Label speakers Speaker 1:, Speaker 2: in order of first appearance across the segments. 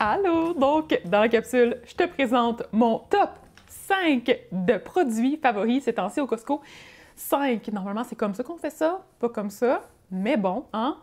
Speaker 1: Allô! Donc, dans la capsule, je te présente mon top 5 de produits favoris ces temps-ci au Costco. 5, normalement, c'est comme ça qu'on fait ça, pas comme ça, mais bon, hein?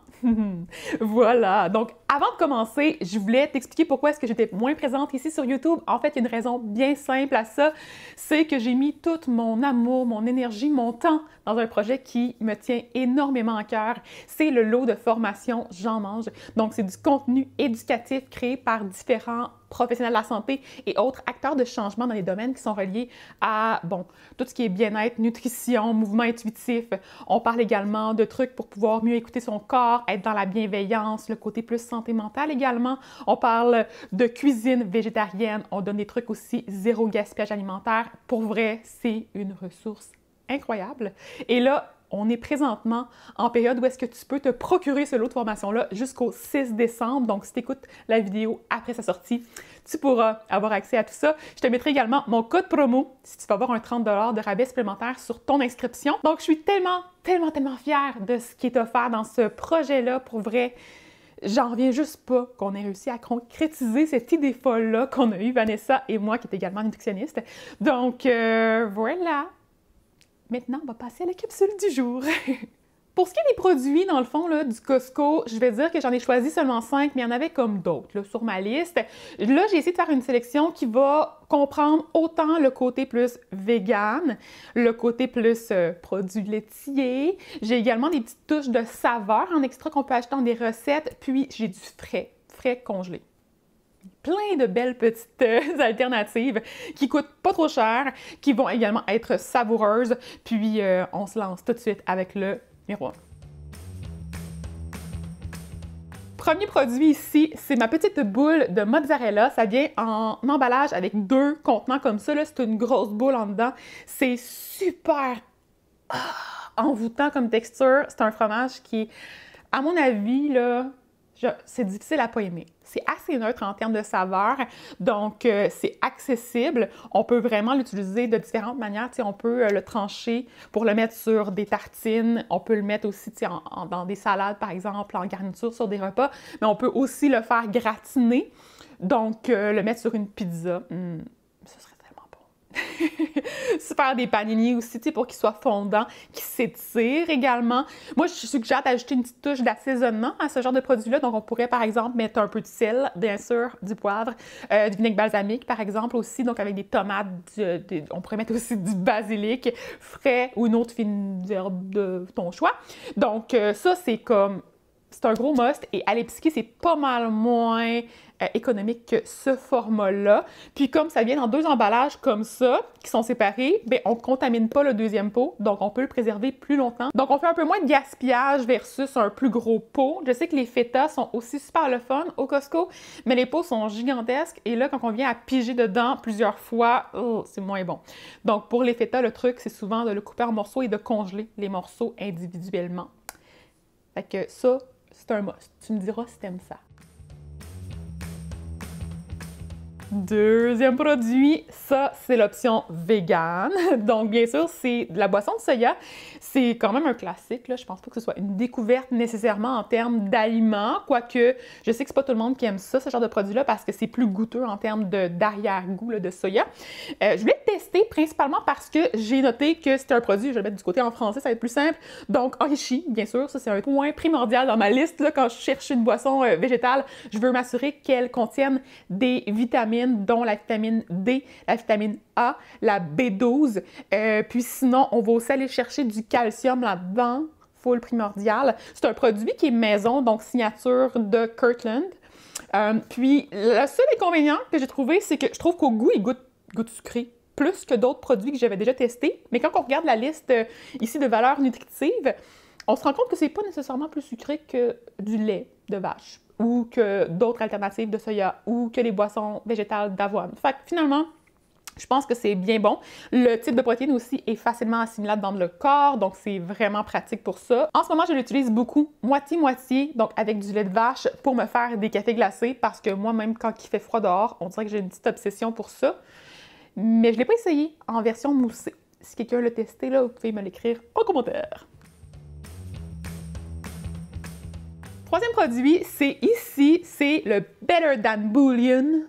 Speaker 1: Voilà! Donc, avant de commencer, je voulais t'expliquer pourquoi est-ce que j'étais moins présente ici sur YouTube. En fait, il y a une raison bien simple à ça, c'est que j'ai mis tout mon amour, mon énergie, mon temps dans un projet qui me tient énormément à cœur. C'est le lot de formation J'en mange. Donc, c'est du contenu éducatif créé par différents professionnels de la santé et autres acteurs de changement dans les domaines qui sont reliés à, bon, tout ce qui est bien-être, nutrition, mouvement intuitif. On parle également de trucs pour pouvoir mieux écouter son corps, être dans la bienveillance, le côté plus santé mentale également. On parle de cuisine végétarienne. On donne des trucs aussi zéro gaspillage alimentaire. Pour vrai, c'est une ressource incroyable. Et là, on est présentement en période où est-ce que tu peux te procurer ce lot de formation-là jusqu'au 6 décembre. Donc, si tu écoutes la vidéo après sa sortie, tu pourras avoir accès à tout ça. Je te mettrai également mon code promo si tu vas avoir un 30 de rabais supplémentaire sur ton inscription. Donc, je suis tellement fière de ce qui est offert dans ce projet-là. Pour vrai, j'en reviens juste pas qu'on ait réussi à concrétiser cette idée folle-là qu'on a eue, Vanessa et moi, qui est également nutritionniste. Donc, voilà! Maintenant, on va passer à la capsule du jour. Pour ce qui est des produits, dans le fond, là, du Costco, je vais dire que j'en ai choisi seulement 5, mais il y en avait comme d'autres là, sur ma liste. Là, j'ai essayé de faire une sélection qui va comprendre autant le côté plus vegan, le côté plus produits laitiers. J'ai également des petites touches de saveur en extra qu'on peut acheter dans des recettes, puis j'ai du frais congelé. Plein de belles petites alternatives qui coûtent pas trop cher, qui vont également être savoureuses. Puis, on se lance tout de suite avec le numéro 1. Premier produit ici, c'est ma petite boule de mozzarella. Ça vient en emballage avec 2 contenants comme ça. C'est une grosse boule en dedans. C'est super envoûtant comme texture. C'est un fromage qui, à mon avis, là, c'est difficile à pas aimer. C'est assez neutre en termes de saveur, donc c'est accessible. On peut vraiment l'utiliser de différentes manières. T'sais, on peut le trancher pour le mettre sur des tartines. On peut le mettre aussi dans des salades, par exemple, en garniture sur des repas. Mais on peut aussi le faire gratiner, donc le mettre sur une pizza. Ce serait tellement bon. Se faire des panini aussi, pour qu'ils soient fondants, qu'ils s'étirent également. Moi, je suggère d'ajouter une petite touche d'assaisonnement à ce genre de produit-là. Donc, on pourrait, par exemple, mettre un peu de sel, bien sûr, du poivre, du vinaigre balsamique, par exemple, aussi. Donc, avec des tomates, on pourrait mettre aussi du basilic frais ou une autre fine herbe de ton choix. Donc, ça, c'est un gros must. Et à l'épicerie, c'est pas mal moins économique que ce format-là. Puis comme ça vient dans 2 emballages comme ça, qui sont séparés, bien, on ne contamine pas le deuxième pot, donc on peut le préserver plus longtemps. Donc on fait un peu moins de gaspillage versus un plus gros pot. Je sais que les feta sont aussi super le fun au Costco, mais les pots sont gigantesques et là, quand on vient à piger dedans plusieurs fois, c'est moins bon. Donc pour les feta, le truc, c'est souvent de le couper en morceaux et de congeler les morceaux individuellement. Fait que ça, c'est un must. Tu me diras si t'aimes ça. Deuxième produit, ça, c'est l'option vegan. Donc, bien sûr, c'est de la boisson de soya. C'est quand même un classique, là. Je pense pas que ce soit une découverte nécessairement en termes d'aliments, quoique je sais que c'est pas tout le monde qui aime ça, ce genre de produit-là, parce que c'est plus goûteux en termes d'arrière-goût de soya. Je voulais le tester principalement parce que j'ai noté que c'était un produit, je vais le mettre du côté en français, ça va être plus simple. Donc, enrichi, bien sûr, ça c'est un point primordial dans ma liste. Là, quand je cherche une boisson végétale, je veux m'assurer qu'elle contienne des vitamines, dont la vitamine D, la vitamine A, la B12. Puis sinon, on va aussi aller chercher du calcium là-dedans, full primordial. C'est un produit qui est maison, donc signature de Kirkland. Puis le seul inconvénient que j'ai trouvé, c'est que je trouve qu'au goût, il goûte sucré, plus que d'autres produits que j'avais déjà testés. Mais quand on regarde la liste ici de valeurs nutritives, on se rend compte que c'est pas nécessairement plus sucré que du lait de vache ou que d'autres alternatives de soya ou que les boissons végétales d'avoine. Fait que finalement, je pense que c'est bien bon. Le type de protéine aussi est facilement assimilable dans le corps, donc c'est vraiment pratique pour ça. En ce moment, je l'utilise beaucoup, moitié-moitié, donc avec du lait de vache pour me faire des cafés glacés parce que moi-même, quand il fait froid dehors, on dirait que j'ai une petite obsession pour ça. Mais je ne l'ai pas essayé en version moussée. Si quelqu'un l'a testé, là, vous pouvez me l'écrire en commentaire. Troisième produit, c'est ici, c'est le Better Than Bouillon,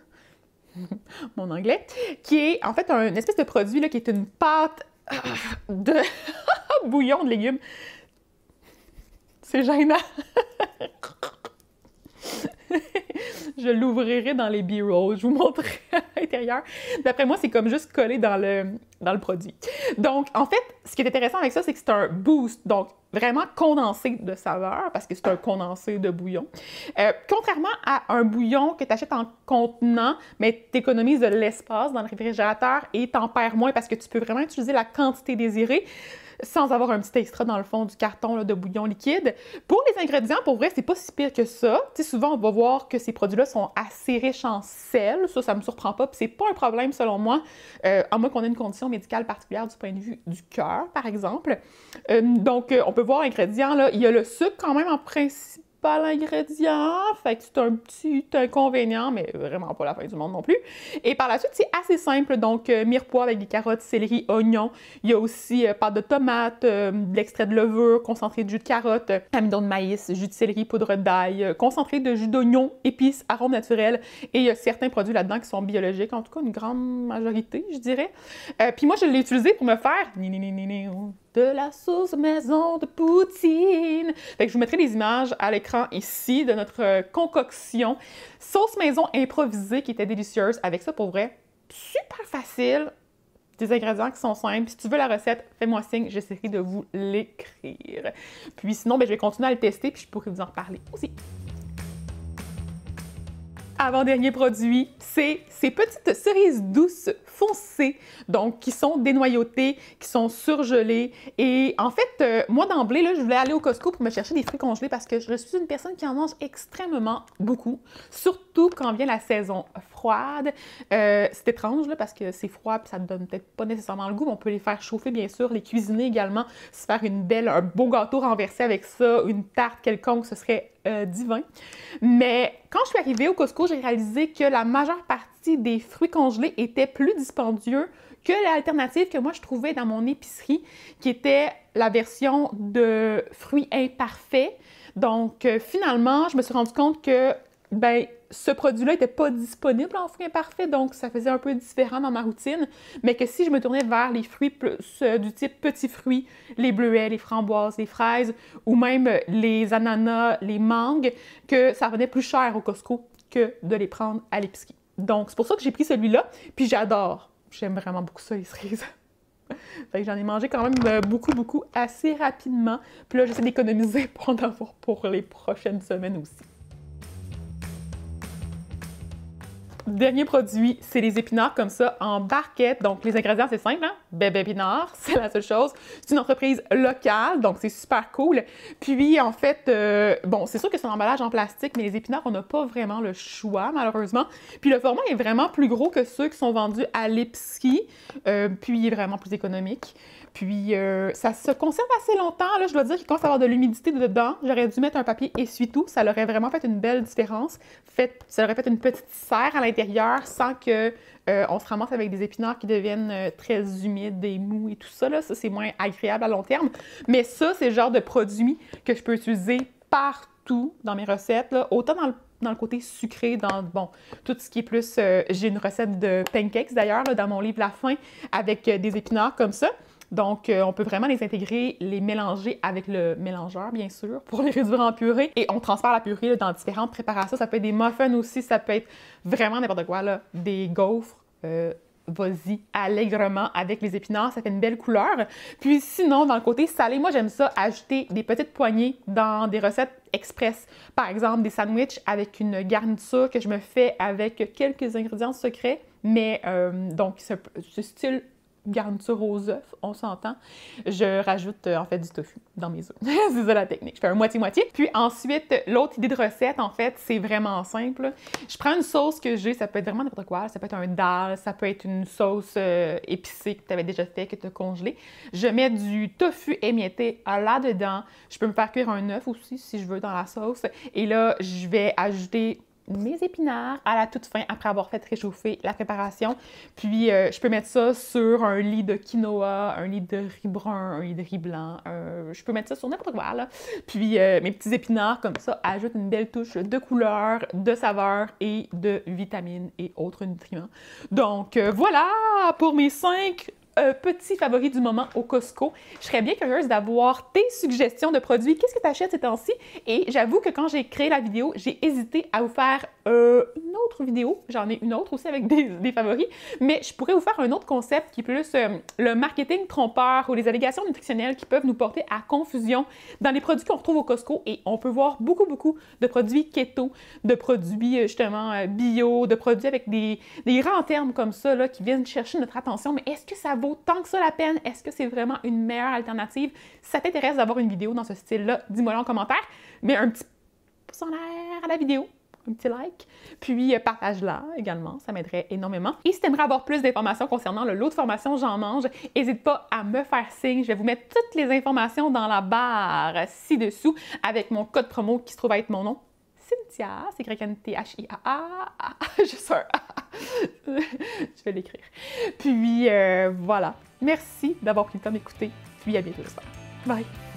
Speaker 1: mon anglais, qui est en fait une espèce de produit là, qui est une pâte de bouillon de légumes. C'est gênant. Je l'ouvrirai dans les B-rolls, je vous montrerai à l'intérieur. D'après moi, c'est comme juste collé dans le produit. Donc, en fait, ce qui est intéressant avec ça, c'est que c'est un boost, donc vraiment condensé de saveur, parce que c'est un condensé de bouillon. Contrairement à un bouillon que tu achètes en contenant, mais tu économises de l'espace dans le réfrigérateur et t'en perds moins parce que tu peux vraiment utiliser la quantité désirée sans avoir un petit extra dans le fond du carton là, de bouillon liquide. Pour les ingrédients, pour vrai, c'est pas si pire que ça. Tu sais, souvent, on va voir que ces produits-là sont assez riches en sel. Ça me surprend pas. Puis c'est pas un problème, selon moi, à moins qu'on ait une condition médicale particulière du point de vue du cœur, par exemple. Donc, on peut voir l'ingrédient, là. Il y a le sucre quand même en principe l'ingrédient, fait que c'est un petit inconvénient, mais vraiment pas la fin du monde non plus. Et par la suite, c'est assez simple, donc mirepoix avec des carottes, céleri, oignons. Il y a aussi pâte de tomate, de l'extrait de levure, concentré de jus de carotte, amidon de maïs, jus de céleri, poudre d'ail, concentré de jus d'oignon, épices, arômes naturels. Et il y a certains produits là-dedans qui sont biologiques, en tout cas une grande majorité, je dirais. Puis moi, je l'ai utilisé pour me faire de la sauce maison de poutine. Fait que je vous mettrai des images à l'écran ici de notre concoction sauce maison improvisée qui était délicieuse. Avec ça, pour vrai, super facile. Des ingrédients qui sont simples. Si tu veux la recette, fais-moi signe, j'essaierai de vous l'écrire. Puis sinon, je vais continuer à le tester puis je pourrai vous en reparler aussi. Avant-dernier produit, c'est ces petites cerises douces foncées, donc qui sont dénoyautées, qui sont surgelées. Et en fait, moi d'emblée, là, je voulais aller au Costco pour me chercher des fruits congelés parce que je suis une personne qui en mange extrêmement beaucoup, surtout quand vient la saison froide. C'est étrange là, parce que c'est froid et ça ne donne peut-être pas nécessairement le goût, mais on peut les faire chauffer bien sûr, les cuisiner également, se faire un beau gâteau renversé avec ça, une tarte quelconque, ce serait divin. Mais quand je suis arrivée au Costco, j'ai réalisé que la majeure partie des fruits congelés étaient plus dispendieux que l'alternative que moi je trouvais dans mon épicerie, qui était la version de fruits imparfaits. Donc finalement, je me suis rendu compte que ce produit-là n'était pas disponible en fruits imparfaits, donc ça faisait un peu différent dans ma routine, mais que si je me tournais vers les fruits plus du type petits fruits, les bleuets, les framboises, les fraises, ou même les ananas, les mangues, que ça revenait plus cher au Costco que de les prendre à l'épicerie. Donc c'est pour ça que j'ai pris celui-là, puis j'adore. J'aime vraiment beaucoup ça, les cerises. Fait que j'en ai mangé quand même beaucoup, assez rapidement. Puis là, j'essaie d'économiser pour en avoir pour les prochaines semaines aussi. Dernier produit, c'est les épinards comme ça en barquette. Donc, les ingrédients, c'est simple, hein? Bébé épinards, c'est la seule chose. C'est une entreprise locale, donc c'est super cool. Puis, en fait, bon, c'est sûr que c'est un emballage en plastique, mais les épinards, on n'a pas vraiment le choix, malheureusement. Puis, le format est vraiment plus gros que ceux qui sont vendus à l'épicerie. Puis, il est vraiment plus économique. Puis, ça se conserve assez longtemps. Là, je dois dire qu'il commence à avoir de l'humidité dedans. J'aurais dû mettre un papier essuie-tout. Ça aurait vraiment fait une belle différence. Ça aurait fait une petite serre à l'intérieur sans que on se ramasse avec des épinards qui deviennent très humides et mous et tout ça. Là. Ça, c'est moins agréable à long terme. Mais ça, c'est le genre de produit que je peux utiliser partout dans mes recettes. Là. Autant dans le côté sucré, bon, tout ce qui est plus... j'ai une recette de pancakes, d'ailleurs, dans mon livre La Faim, avec des épinards comme ça. Donc, on peut vraiment les intégrer, les mélanger avec le mélangeur, bien sûr, pour les réduire en purée. Et on transfère la purée là, dans différentes préparations. Ça peut être des muffins aussi, ça peut être vraiment n'importe quoi, là. Des gaufres. Vas-y, allègrement avec les épinards, ça fait une belle couleur. Puis sinon, dans le côté salé, moi j'aime ça ajouter des petites poignées dans des recettes express. Par exemple, des sandwichs avec une garniture que je me fais avec quelques ingrédients secrets, mais donc ce style garniture aux œufs, on s'entend. Je rajoute en fait du tofu dans mes œufs. C'est ça la technique. Je fais un moitié-moitié. Puis ensuite, l'autre idée de recette, en fait, c'est vraiment simple. Je prends une sauce que j'ai, ça peut être vraiment n'importe quoi. Ça peut être un dal, ça peut être une sauce épicée que tu avais déjà fait, que tu as congelée. Je mets du tofu émietté là-dedans. Je peux me faire cuire un œuf aussi, si je veux, dans la sauce. Et là, je vais ajouter mes épinards à la toute fin après avoir fait réchauffer la préparation. Puis je peux mettre ça sur un lit de quinoa, un lit de riz brun, un lit de riz blanc. Je peux mettre ça sur n'importe quoi, là. Puis mes petits épinards comme ça ajoutent une belle touche de couleur, de saveur et de vitamines et autres nutriments. Donc voilà pour mes 5 petits favoris du moment au Costco. Je serais bien curieuse d'avoir tes suggestions de produits. Qu'est-ce que tu achètes ces temps-ci? Et j'avoue que quand j'ai créé la vidéo, j'ai hésité à vous faire une autre vidéo. J'en ai une autre aussi avec des favoris. Mais je pourrais vous faire un autre concept qui est plus le marketing trompeur ou les allégations nutritionnelles qui peuvent nous porter à confusion dans les produits qu'on retrouve au Costco. Et on peut voir beaucoup de produits keto, de produits justement bio, de produits avec des grands termes comme ça là, qui viennent chercher notre attention. Mais est-ce que ça vaut tant que ça la peine? Est-ce que c'est vraiment une meilleure alternative? Si ça t'intéresse d'avoir une vidéo dans ce style-là, dis-moi-le en commentaire. Mets un petit pouce en l'air à la vidéo, un petit like, puis partage-la également, ça m'aiderait énormément. Et si tu aimerais avoir plus d'informations concernant le lot de formation J'en mange, n'hésite pas à me faire signe. Je vais vous mettre toutes les informations dans la barre ci-dessous avec mon code promo qui se trouve à être mon nom. Cynthia, c'est Cynthia, juste un A. Je vais l'écrire. Puis voilà. Merci d'avoir pris le temps d'écouter. Puis à bientôt, j'espère. Bye!